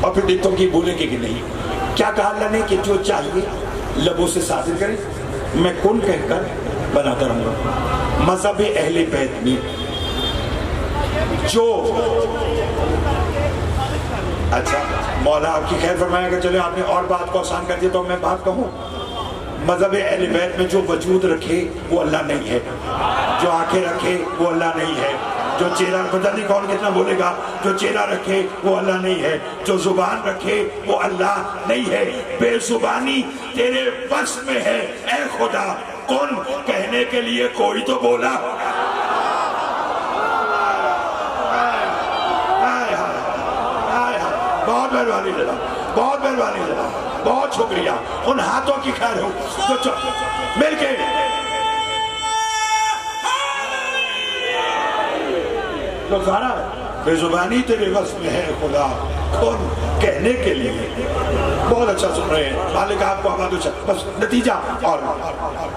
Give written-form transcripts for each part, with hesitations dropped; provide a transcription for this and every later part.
اور پھر دیکھتا ہوں کہ بولیں گے کہ نہیں. کیا کہا اللہ نے کہ جو چاہیے لبوں سے صادر کریں, میں کن کہہ کر بناتا رہوں گا. مذہب اہل بیت میں جو اچھا مولا آپ کی خیر فرمائے گا. چلے آپ نے اور بات کو آسان کر دیا تو میں بات کہوں. مذہب اہل بیت میں جو وجود رکھے وہ اللہ نہیں ہے, جو آنکھیں رکھے وہ اللہ نہیں ہے, جو چہرہ پتہ نہیں کون کتنا بولے گا, جو چہرہ رکھے وہ اللہ نہیں ہے, جو زبان رکھے وہ اللہ نہیں ہے. بے زبانی تیرے بس میں ہے اے خدا, کون کہنے کے لیے کوئی تو بولا. بہت مہربانی جناب, بہت مہربانی جناب, بہت شکریہ. ان ہاتھوں کی خیر ہو جو مل کے جو سارا بے زبانی تیرے بس میں ہے خدا, کون کہنے کے لیے. بہت اچھا سن رہے ہیں مالک آپ کو آباد ہو. بس نتیجہ اور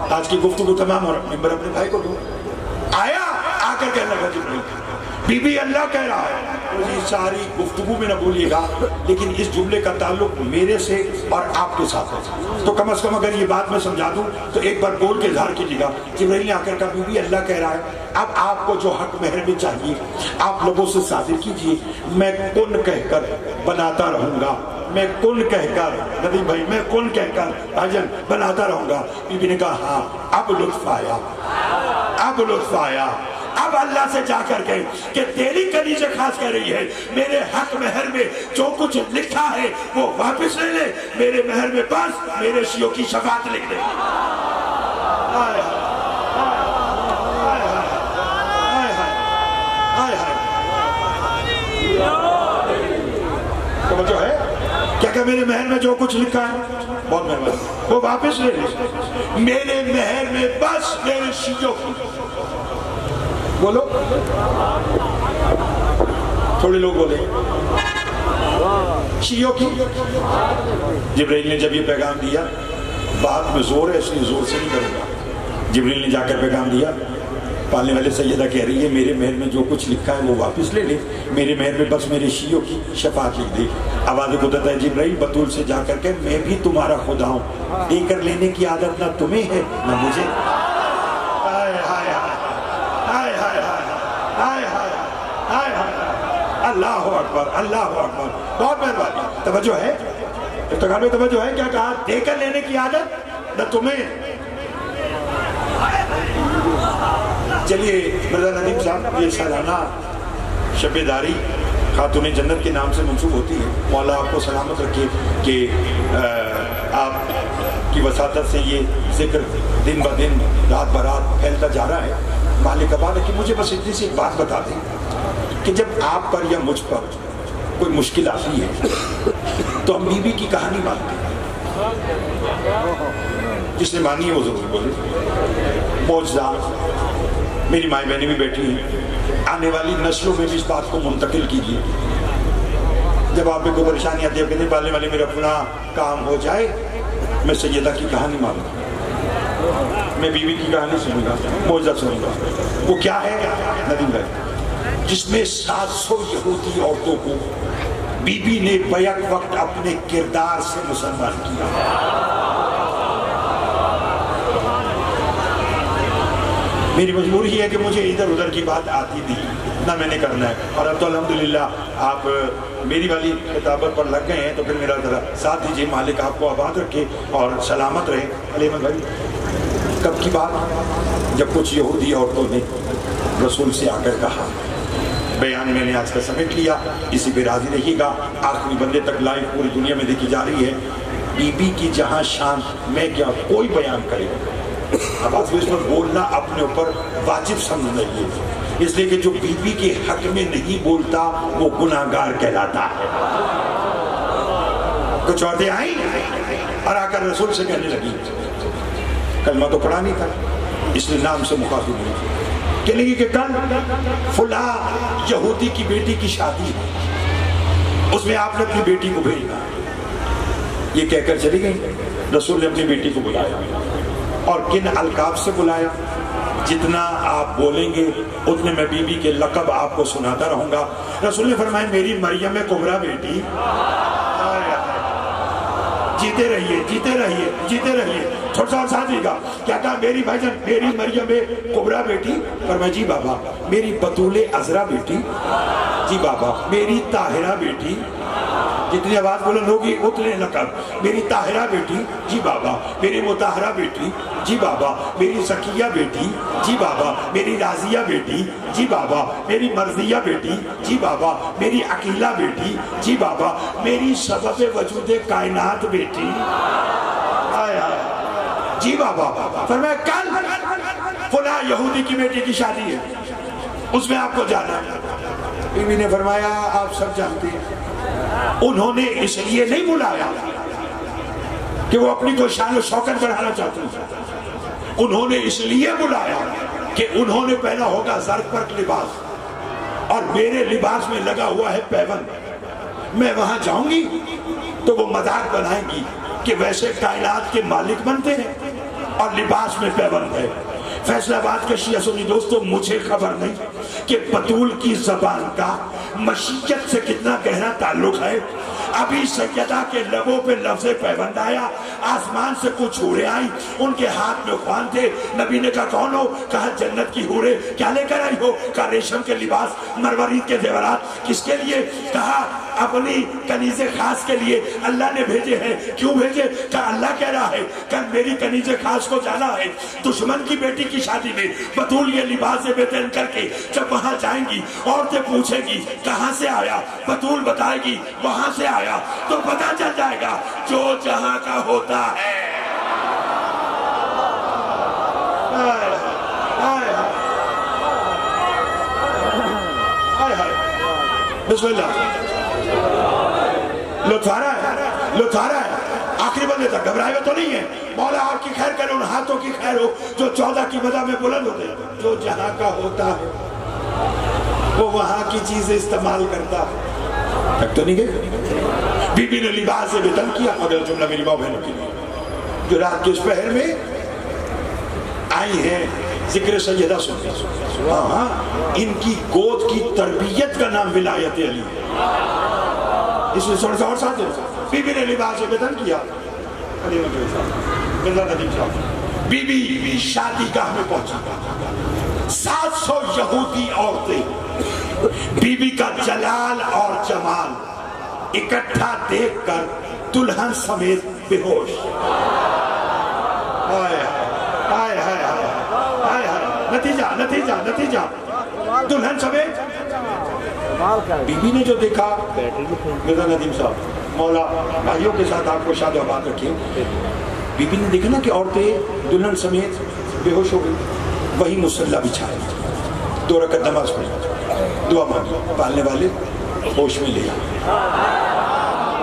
آج کی گفتگو تمام, اور ممبر اپنے بھائی کو دو. آیا آ کر کہنے لگا جبریل بی بی اللہ کہہ رہا ہے. ساری گفتگو میں نہ بولیے گا, لیکن اس جملے کا تعلق میرے سے اور آپ کے ساتھ ہے, تو کم از کم اگر یہ بات میں سمجھا دوں تو ایک بار بول کے اظہار کیجیے گا. جبرائیل نے آ کر کہا بی بی اللہ کہہ رہا ہے, اب آپ کو جو حق مہر میں چاہیے آپ لبوں سے صادر کیجیے, میں کن کہہ کر بناتا رہوں گا. میں کن کہہ کر ندیم بھائی, میں کن کہہ کر بھاجن بناتا رہوں گا. بی بی نے کہا ہاں اب لطف آیا, اب لطف آیا. اب اللہ سے جا کر کے کہ تیری کنیز خاص کہہ رہی ہے میرے حق مہر میں جو کچھ لکھا ہے وہ واپس لے لے, میرے مہر میں بس میرے شیعوں کی شفاعت لکھ دے. توجہ ہے کیا کہ میرے مہر میں جو کچھ لکھا ہے بہت مہربانی وہ واپس لے لے, میرے مہر میں بس میرے شیعوں کی. بولو تھوڑے لوگ بولے شیعوں کی. جبرائیل نے جب یہ پیغام دیا, بات میں زور ہے اس لیے زور سے نہیں کروں گا. جبرائیل نے جا کر پیغام دیا, پالنے والے سیدہ کہہ رہی ہے میرے مہر میں جو کچھ لکھا ہے وہ واپس لے لے, میرے مہر میں بس میرے شیعوں کی شفاعت لکھ دے. آواز قدرت ہے جبرائیل بطول سے جا کر کے میں بھی تمہارا خدا ہوں, دے کر لینے کی عادت نہ تمہیں ہے نہ مجھے. اللہ اکبر, اللہ اکبر, بہت مہربانی. توجہ ہے افتخار میں, توجہ ہے. کیا کہا دے کر لینے کی عادت نہ تمہیں. چلیے مرزا ندیم صاحب, یہ سالانہ شب داری خاتون جنت کے نام سے منسوب ہوتی ہے. مولا آپ کو سلامت رکھے کہ آپ کی وساطت سے یہ ذکر دن بہ دن رات برات پھیلتا جا رہا ہے. مالک آباد ہے کہ مجھے بس اتنی سی ایک بات بتا دیں کہ جب آپ پر یا مجھ پر کوئی مشکل آتی ہے تو ہم بی بی کی کہانی مانتے ہیں. جس نے مانی ہے وہ ضرور بولے. معجزہ میری مائیں بہنیں بھی بیٹھی ہیں, آنے والی نسلوں میں بھی اس بات کو منتقل کیجیے. جب آپ میں کوئی پریشانی آتی ہے کہنے پالنے والے میرا اپنا کام ہو جائے, میں سیدہ کی کہانی مانوں گا, میں بی بی کی کہانی سنوں گا, معجزہ سنوں گا. وہ کیا ہے ندیم بھائی؟ جس میں 700 یہودی عورتوں کو بی بی نے بیک وقت اپنے کردار سے مسلمان کیا. میری مجبوری ہے کہ مجھے ادھر ادھر کی بات آتی نہیں, نہ میں نے کرنا ہے. اور اب تو الحمدللہ آپ میری والی کتابت پر لگ گئے ہیں تو پھر میرا ذرا ساتھ دیجیے. مالک آپ کو آباد رکھے اور سلامت رہے. علی احمد بھائی, کب کی بات جب کچھ یہودی عورتوں نے رسول سے آ کر کہا, بیان میں نے آج کا سمیٹ لیا, اسی پہ راضی رہیے گا. آخری بندے تک لائیو پوری دنیا میں دیکھی جا رہی ہے. بی بی کی جہاں شان میں کیا کوئی بیان کرے, اب آپ اس پر بولنا اپنے اوپر واجب سمجھ رہیے, اس لیے کہ جو بی بی کے حق میں نہیں بولتا وہ گناہگار کہلاتا ہے. کچھ عورتیں آئیں اور آ کر رسول سے کہنے لگی, کلمہ تو پڑھا نہیں تھا اس لیے نام سے مخاطب نہیں تھی, کہنے لگی کہ کل فلاں یہودی کی بیٹی کی شادی ہے, اس میں آپ نے اپنی بیٹی کو بھیجنا. یہ کہہ کر چلی گئی. رسول نے اپنی بیٹی کو بلایا اور کن القاب سے بلایا, جتنا آپ بولیں گے اتنے میں بی بی کے لقب آپ کو سناتا رہوں گا. رسول نے فرمایا میری مریم کبریٰ بیٹی جیتے رہیے جیتے رہیے جیتے رہیے. تھوڑا سا اور ساتھ دیجیے گا. کیا کہا میری بھائی جان میری مریم کبریٰ بیٹی؟ فرمایا جی بابا. میری بطول عذرا بیٹی؟ جی بابا. میری طاہرہ بیٹی؟ جتنی آواز بلند ہوگی اتنے لقب. میری طاہرہ بیٹی؟ جی بابا. میری مطہرہ بیٹی؟ جی بابا. میری زکیہ بیٹی؟ جی بابا. میری راضیہ بیٹی؟ جی بابا. میری مرضیہ بیٹی؟ جی بابا. میری عقیلہ بیٹی؟ جی بابا. میری سبب وجود کائنات بیٹی؟ آئے آئے جی بابا. فرمایا کل فلاں یہودی کی بیٹی کی شادی ہے, اس میں آپ کو جانا ہے. بیوی نے فرمایا آپ سب جانتے ہیں انہوں نے اس لیے نہیں بلایا کہ وہ اپنی کوئی شان و شوکت بڑھانا چاہتے ہیں, انہوں نے اس لیے بلایا کہ انہوں نے پہنا ہوگا زرد پرک لباس اور میرے لباس میں لگا ہوا ہے پیوند. میں وہاں جاؤں گی تو وہ مذاق بنائیں گی کہ ویسے کائنات کے مالک بنتے ہیں اور لباس میں پیوند ہے. فیصلہ آباد کے شیعہ سنی دوستو, مجھے خبر نہیں کہ بطول کی زبان کا مشیت سے کتنا گہرا تعلق ہے. ابھی سیدہ کے لبوں پہ لفظ پیوند آیا, آسمان سے کچھ حوریں آئی, ان کے ہاتھ میں خوان تھے. نبی نے کہا کون ہو؟ کہا جنت کی حوریں. کیا لے کر آئی ہو؟ کہا ریشم کے لباس, مروارید کے زیورات. کس کے لیے؟ کہا اپنی کنیز خاص کے لیے. اللہ نے بھیجے ہیں. کیوں بھیجے؟ کہا اللہ کہہ رہا ہے کل میری کنیز خاص کو جانا ہے دشمن کی بیٹی کی شادی میں. بطول یہ لباس سے بہترین کر کے جب وہاں جائیں گی عورتیں پوچھیں گی کہاں سے آیا, بطول بتائے گی وہاں سے آیا, تو پتہ چل جائے گا جو جہاں کا ہوتا ہے. بسم اللہ. لطف آ رہا ہے, لطف آ رہا ہے. آخری بندے تک گھبرائے ہوئے تو نہیں ہے. مولا آپ کی خیر کرے, ان ہاتھوں کی خیر ہو جو 14 کی مدح میں بلند ہوتے ہیں. جو جہاں کا ہوتا ہے وہ وہاں کی چیزیں استعمال کرتا ہے. تک تو نہیں گئے. بی بی نے لباس سے بتن کیا. اگر جملہ میری ماں بہنوں کی جو رات کے اس پہر میں آئی ہیں ذکر سیدہ سنتے. ہاں ان کی گود کی تربیت کا نام ولایت علی. اس میں تھوڑا سا اور ساتھ ہے. بی بی نے لباس سے بتن کیا. بی بی شادی گاہ میں پہنچا. 700 یہودی عورتیں بی بی کا جلال اور جمال اکٹھا دیکھ کر دلہن سمیت بے ہوش. نتیجہ نتیجہ نتیجہ دلہن سمیت. بی بی نے جو دیکھا, مرزا ندیم صاحب مولا بھائیوں کے ساتھ آپ کو شاد و آباد رکھیں. بی بی نے دیکھا نا کہ عورتیں دلہن سمیت بے ہوش ہو گئی. وہی مصلی بچھائے, 2 رکعت نماز پڑھی, دعا مانگی. پالنے والے ہوش میں لیا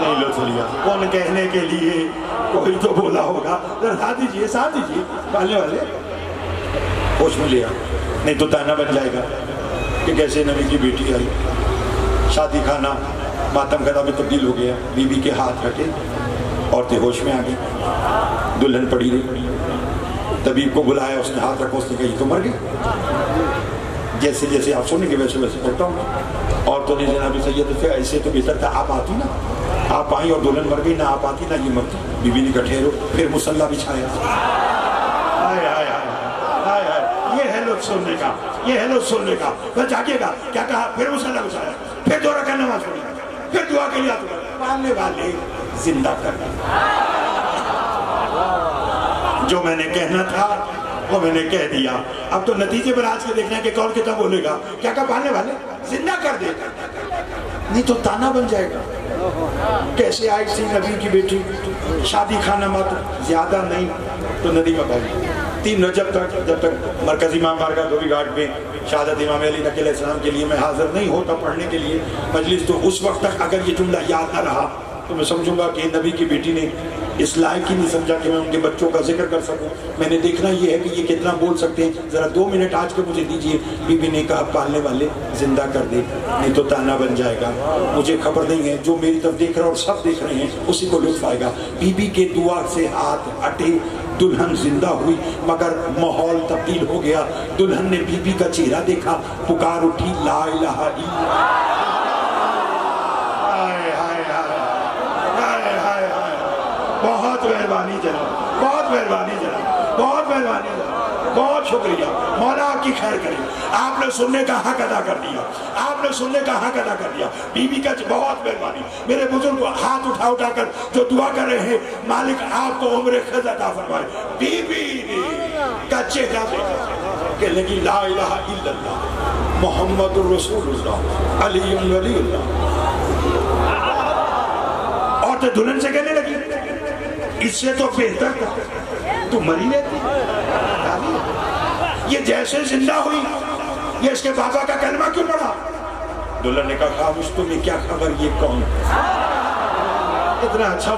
نہیں لطف لیا. کون کہنے کے لیے کوئی تو بولا ہوگا ساتھ دیجئے ساتھ دیجئے. پالنے والے ہوش میں لیا. نہیں تو تانا بن جائے گا کہ کیسے نبی کی بیٹی آئی. شادی کھانا ماتم خدا میں تبدیل ہو گیا. بی بی کے ہاتھ ہٹے, عورتیں ہوش میں آ گئی. دلہن پڑی رہی. طبیب کو بلایا, اس نے ہاتھ رکھا, اس نے کہا یہ تو مر گئی. جیسے جیسے آپ سنیں گے ویسے ویسے پڑھتا ہوں. عورتوں نے جناب سید سے ایسے تو بہتر تھا آپ آتی نا, آپ آئیں اور دلہن مر گئی, نہ آپ آتی نہ یہ مرتی. بی بی نے کہا ٹھہرو. پھر مصلی بچھایا. یہ ہے لطف سننے کا, یہ ہے لطف سننے کا. بس جاگیے گا. کیا کہا؟ پھر مصلی بچھایا, پھر 2 رکعت نماز پڑھی, پھر دعا کے لیے آتے. پالنے والے زندہ کرنا. جو میں نے کہنا تھا وہ میں نے کہہ دیا. اب تو نتیجے پر آج کے دیکھنا ہے کہ کون کتنا بولے گا. کیا کہا؟ پالنے والے زندہ کر دے. نہیں تو تانا بن جائے گا. کیسے آئی سی نبی کی بیٹی, شادی کھانا مات زیادہ نہیں تو ندیمہ بھائی 3 رجب تک, جب تک مرکزی امام بارگاہ دھوبی گھاٹ میں شہادت امام علی علیہ السلام کے لیے میں حاضر نہیں ہوتا پڑھنے کے لیے مجلس, تو اس وقت تک اگر یہ جملہ یاد نہ رہا تو میں سمجھوں گا کہ نبی کی بیٹی نے اس لائق ہی نہیں سمجھا کہ میں ان کے بچوں کا ذکر کر سکوں. میں نے دیکھنا یہ ہے کہ یہ کتنا بول سکتے ہیں. ذرا 2 منٹ آج کے مجھے دیجئے. بی بی نے کہا پالنے والے زندہ کر دے, نہیں تو تانا بن جائے گا. مجھے خبر نہیں ہے, جو میری طرف دیکھ رہا اور سب دیکھ رہے ہیں اسی کو لطف آئے گا. بی بی کے دعا سے ہاتھ ہٹے, دلہن زندہ ہوئی, مگر ماحول تبدیل ہو گیا. دلہن نے بی بی کا چہرہ دیکھا, پکار اٹھی لا الہ الا اللہ. بہت مہربانی جناب، بہت مہربانی جناب، بہت مہربانی جناب، بہت شکریہ، مولا آپ کی خیر کرے۔ آپ نے سننے کا حق ادا کر دیا، آپ نے سننے کا حق ادا کر دیا۔ بی بی کا بہت مہربانی، میرے بزرگ ہاتھ اٹھا کر جو دعا کر رہے ہیں، مالک آپ کو عمر خضر عطا فرمائے۔ بی بی کا چہرہ دیکھا کہ لگی لا الہ الا اللہ محمد الرسول اللہ علی ولی اللہ، اور تو دلہن سے کہنے لگی اس سے تو بہتر تو مری رہتی، یہ جیسے زندہ ہوئی، یہ اس کے بابا کا کلمہ کیوں پڑھا؟ دلہن نے کہا خاموش، تمہیں کیا خبر یہ کون؟ اتنا اچھا